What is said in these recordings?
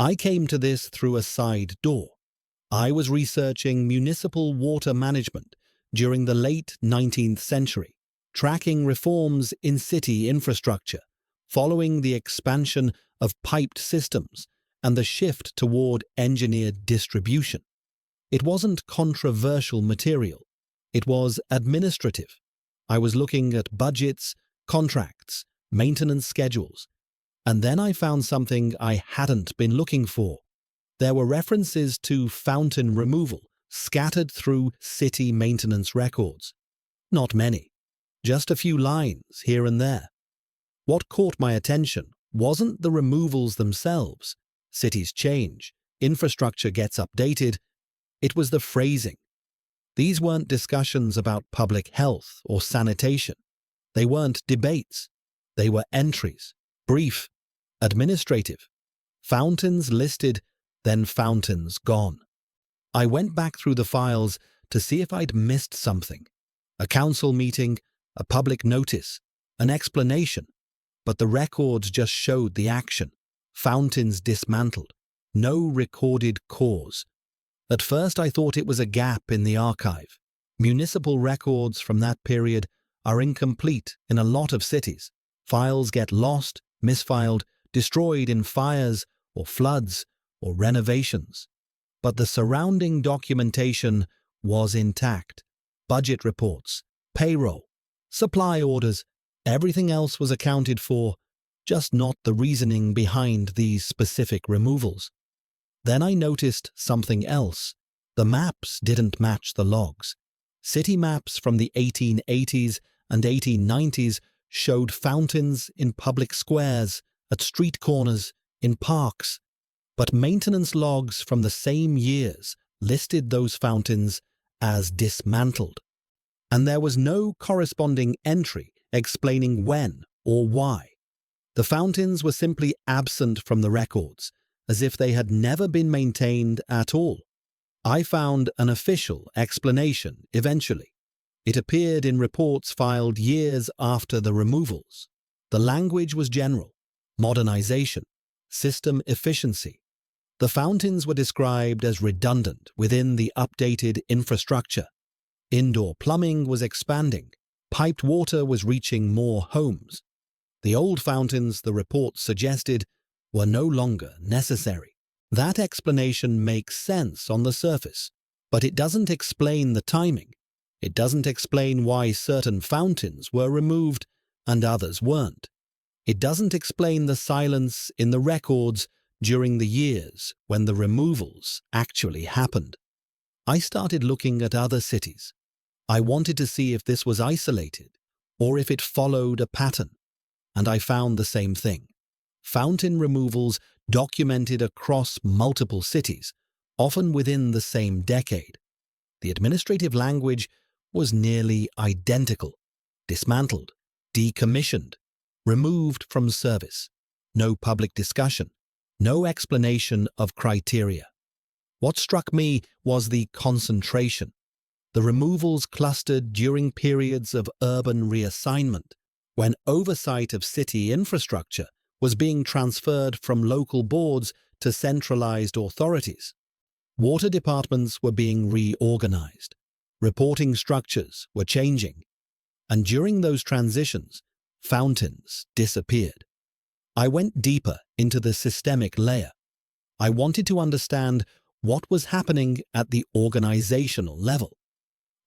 I came to this through a side door. I was researching municipal water management during the late 19th century, tracking reforms in city infrastructure, following the expansion of piped systems and the shift toward engineered distribution. It wasn't controversial material. It was administrative. I was looking at budgets, contracts, maintenance schedules, and then I found something I hadn't been looking for. There were references to fountain removal scattered through city maintenance records. Not many, just a few lines here and there. What caught my attention wasn't the removals themselves. Cities change, infrastructure gets updated. It was the phrasing. These weren't discussions about public health or sanitation. They weren't debates. They were entries, brief, administrative. Fountains listed, then fountains gone. I went back through the files to see if I'd missed something. A council meeting, a public notice, an explanation. But the records just showed the action. Fountains dismantled. No recorded cause. At first I thought it was a gap in the archive. Municipal records from that period are incomplete in a lot of cities. Files get lost, misfiled, destroyed in fires or floods or renovations. But the surrounding documentation was intact. Budget reports, payroll, supply orders, everything else was accounted for, just not the reasoning behind these specific removals. Then I noticed something else. The maps didn't match the logs. City maps from the 1880s and 1890s showed fountains in public squares, at street corners, in parks. But maintenance logs from the same years listed those fountains as dismantled. And there was no corresponding entry explaining when or why. The fountains were simply absent from the records, as if they had never been maintained at all. I found an official explanation eventually. It appeared in reports filed years after the removals. The language was general: modernization, system efficiency. The fountains were described as redundant within the updated infrastructure. Indoor plumbing was expanding. Piped water was reaching more homes. The old fountains, the reports suggested, were no longer necessary. That explanation makes sense on the surface, but it doesn't explain the timing. It doesn't explain why certain fountains were removed and others weren't. It doesn't explain the silence in the records during the years when the removals actually happened. I started looking at other cities. I wanted to see if this was isolated or if it followed a pattern, and I found the same thing. Fountain removals documented across multiple cities, often within the same decade. The administrative language was nearly identical: dismantled, decommissioned, removed from service. No public discussion, no explanation of criteria. What struck me was the concentration. The removals clustered during periods of urban reassignment, when oversight of city infrastructure was being transferred from local boards to centralized authorities. Water departments were being reorganized. Reporting structures were changing. And during those transitions, fountains disappeared. I went deeper into the systemic layer. I wanted to understand what was happening at the organizational level.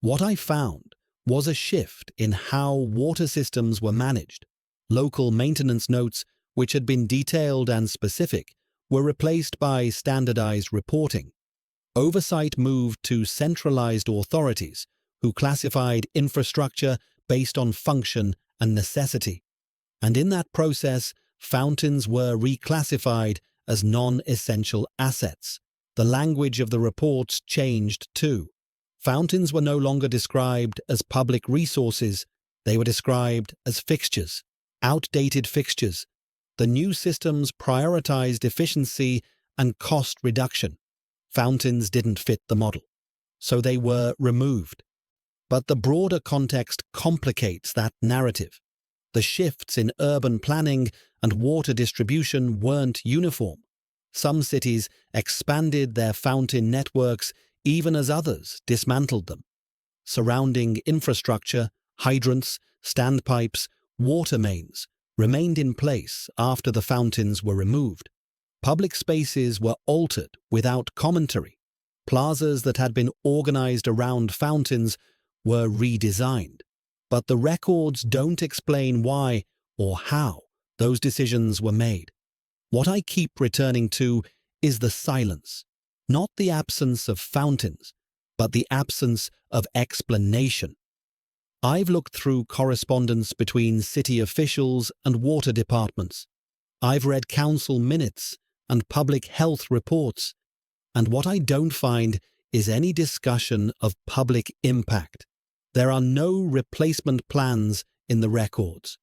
What I found was a shift in how water systems were managed. Local maintenance notes, which had been detailed and specific, were replaced by standardized reporting. Oversight moved to centralized authorities who classified infrastructure based on function and necessity. And in that process, fountains were reclassified as non-essential assets. The language of the reports changed too. Fountains were no longer described as public resources. They were described as fixtures, outdated fixtures. The new systems prioritized efficiency and cost reduction. Fountains didn't fit the model, so they were removed. But the broader context complicates that narrative. The shifts in urban planning and water distribution weren't uniform. Some cities expanded their fountain networks even as others dismantled them. Surrounding infrastructure, hydrants, standpipes, water mains remained in place after the fountains were removed. Public spaces were altered without commentary. Plazas that had been organized around fountains were redesigned. But the records don't explain why or how those decisions were made. What I keep returning to is the silence, not the absence of fountains, but the absence of explanation. I've looked through correspondence between city officials and water departments. I've read council minutes and public health reports, and what I don't find is any discussion of public impact. There are no replacement plans in the records,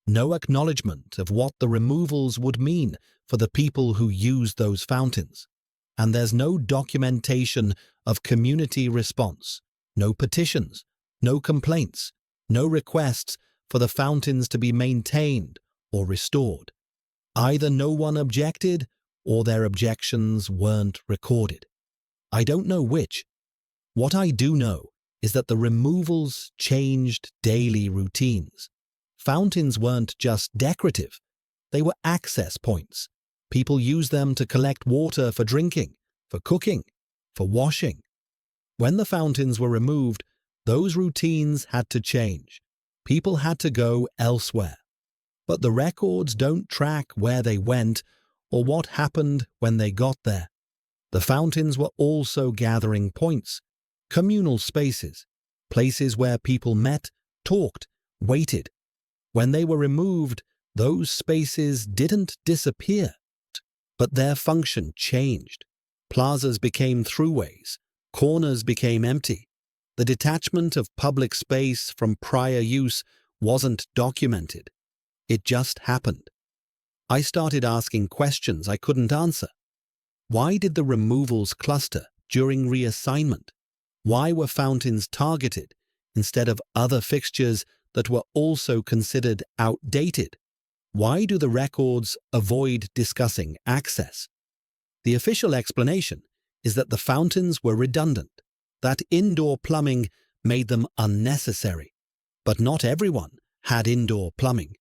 no acknowledgement of what the removals would mean for the people who use those fountains, and there's no documentation of community response, no petitions, no complaints, no requests for the fountains to be maintained or restored. Either no one objected or their objections weren't recorded. I don't know which. What I do know is that the removals changed daily routines. Fountains weren't just decorative, they were access points. People used them to collect water for drinking, for cooking, for washing. When the fountains were removed, those routines had to change. People had to go elsewhere. But the records don't track where they went or what happened when they got there. The fountains were also gathering points, communal spaces, places where people met, talked, waited. When they were removed, those spaces didn't disappear, but their function changed. Plazas became throughways, corners became empty. The detachment of public space from prior use wasn't documented. It just happened. I started asking questions I couldn't answer. Why did the removals cluster during reassignment? Why were fountains targeted instead of other fixtures that were also considered outdated? Why do the records avoid discussing access? The official explanation is that the fountains were redundant, that indoor plumbing made them unnecessary. But not everyone had indoor plumbing.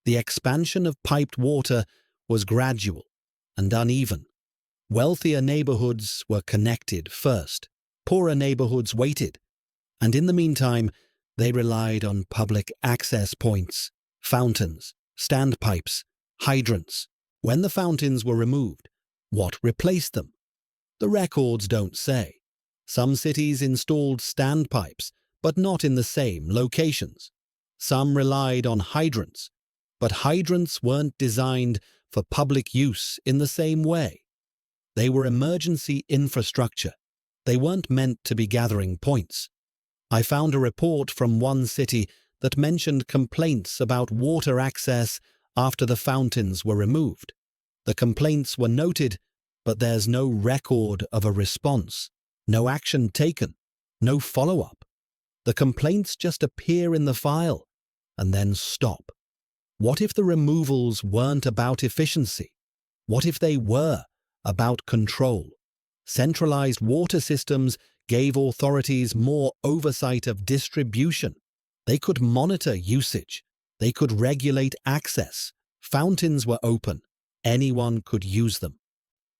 The expansion of piped water was gradual and uneven. Wealthier neighborhoods were connected first. Poorer neighborhoods waited. And in the meantime, they relied on public access points, fountains, standpipes, hydrants. When the fountains were removed, what replaced them? The records don't say. Some cities installed standpipes, but not in the same locations. Some relied on hydrants, but hydrants weren't designed for public use in the same way. They were emergency infrastructure. They weren't meant to be gathering points. I found a report from one city that mentioned complaints about water access after the fountains were removed. The complaints were noted, but there's no record of a response, no action taken, no follow-up. The complaints just appear in the file and then stop. What if the removals weren't about efficiency? What if they were about control? Centralized water systems gave authorities more oversight of distribution. They could monitor usage. They could regulate access. Fountains were open. Anyone could use them.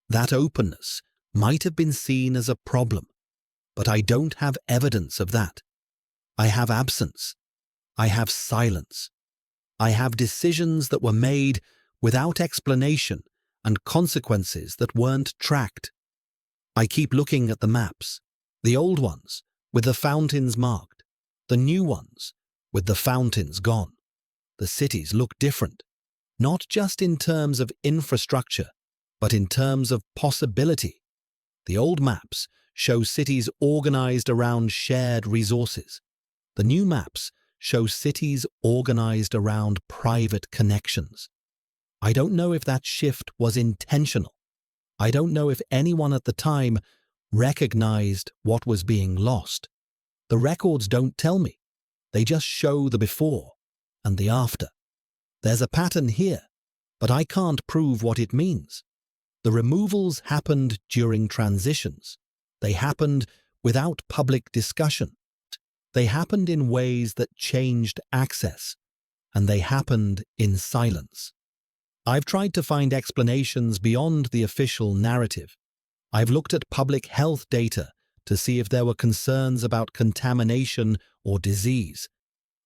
That openness might have been seen as a problem, but I don't have evidence of that. I have absence. I have silence. I have decisions that were made without explanation and consequences that weren't tracked. I keep looking at the maps, the old ones with the fountains marked, the new ones with the fountains gone. The cities look different, not just in terms of infrastructure, but in terms of possibility. The old maps show cities organized around shared resources. The new maps show cities organized around private connections. I don't know if that shift was intentional. I don't know if anyone at the time recognized what was being lost. The records don't tell me. They just show the before and the after. There's a pattern here, but I can't prove what it means. The removals happened during transitions. They happened without public discussion. They happened in ways that changed access, and they happened in silence. I've tried to find explanations beyond the official narrative. I've looked at public health data to see if there were concerns about contamination or disease.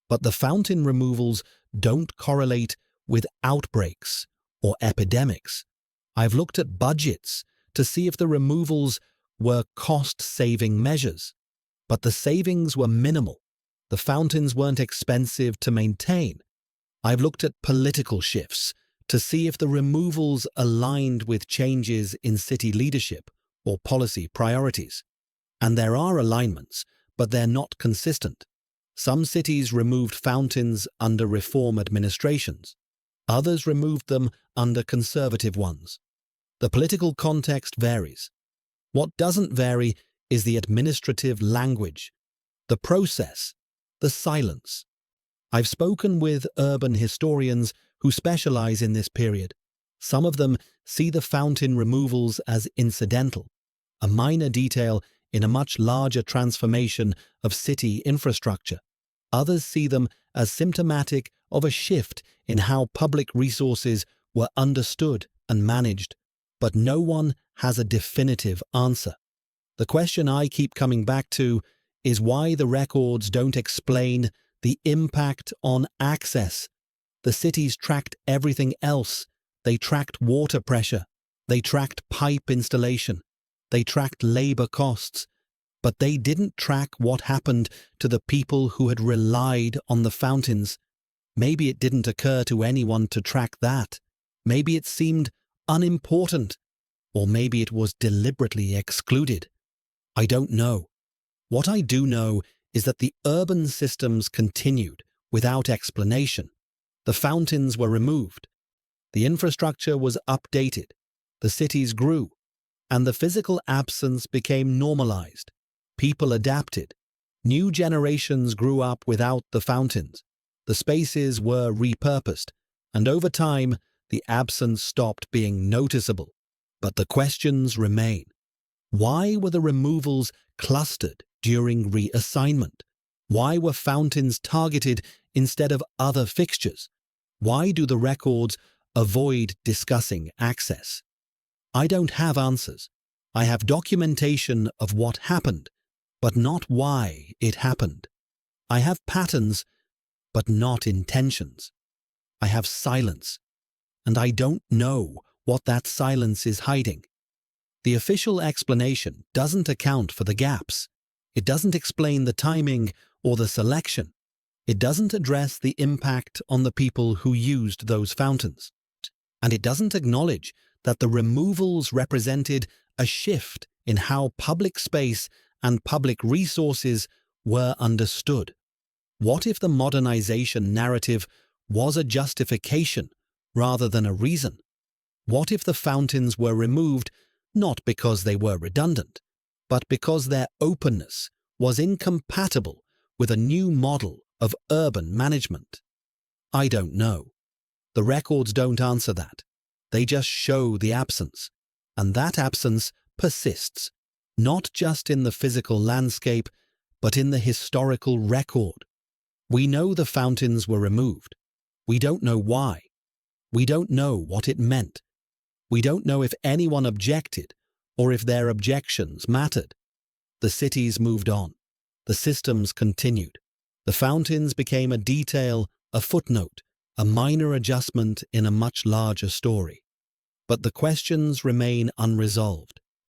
But the fountain removals don't correlate with outbreaks or epidemics. I've looked at budgets to see if the removals were cost-saving measures. But the savings were minimal. The fountains weren't expensive to maintain. I've looked at political shifts to see if the removals aligned with changes in city leadership or policy priorities. And there are alignments, but they're not consistent. Some cities removed fountains under reform administrations. Others removed them under conservative ones. The political context varies. What doesn't vary is the administrative language, the process, the silence. I've spoken with urban historians who specialize in this period. Some of them see the fountain removals as incidental, a minor detail in a much larger transformation of city infrastructure. Others see them as symptomatic of a shift in how public resources were understood and managed, but no one has a definitive answer. The question I keep coming back to is why the records don't explain the impact on access. The cities tracked everything else. They tracked water pressure. They tracked pipe installation. They tracked labor costs. But they didn't track what happened to the people who had relied on the fountains. Maybe it didn't occur to anyone to track that. Maybe it seemed unimportant. Or maybe it was deliberately excluded. I don't know. What I do know is that the urban systems continued without explanation. The fountains were removed. The infrastructure was updated. The cities grew. And the physical absence became normalized. People adapted. New generations grew up without the fountains. The spaces were repurposed. And over time, the absence stopped being noticeable. But the questions remain. Why were the removals clustered during reassignment? Why were fountains targeted instead of other fixtures? Why do the records avoid discussing access? I don't have answers. I have documentation of what happened, but not why it happened. I have patterns, but not intentions. I have silence, and I don't know what that silence is hiding. The official explanation doesn't account for the gaps. It doesn't explain the timing or the selection. It doesn't address the impact on the people who used those fountains. And it doesn't acknowledge that the removals represented a shift in how public space and public resources were understood. What if the modernization narrative was a justification rather than a reason? What if the fountains were removed not because they were redundant, but because their openness was incompatible with a new model of urban management? I don't know. The records don't answer that. They just show the absence. And that absence persists, not just in the physical landscape, but in the historical record. We know the fountains were removed. We don't know why. We don't know what it meant. We don't know if anyone objected or if their objections mattered. The cities moved on. The systems continued. The fountains became a detail, a footnote, a minor adjustment in a much larger story. But the questions remain unresolved.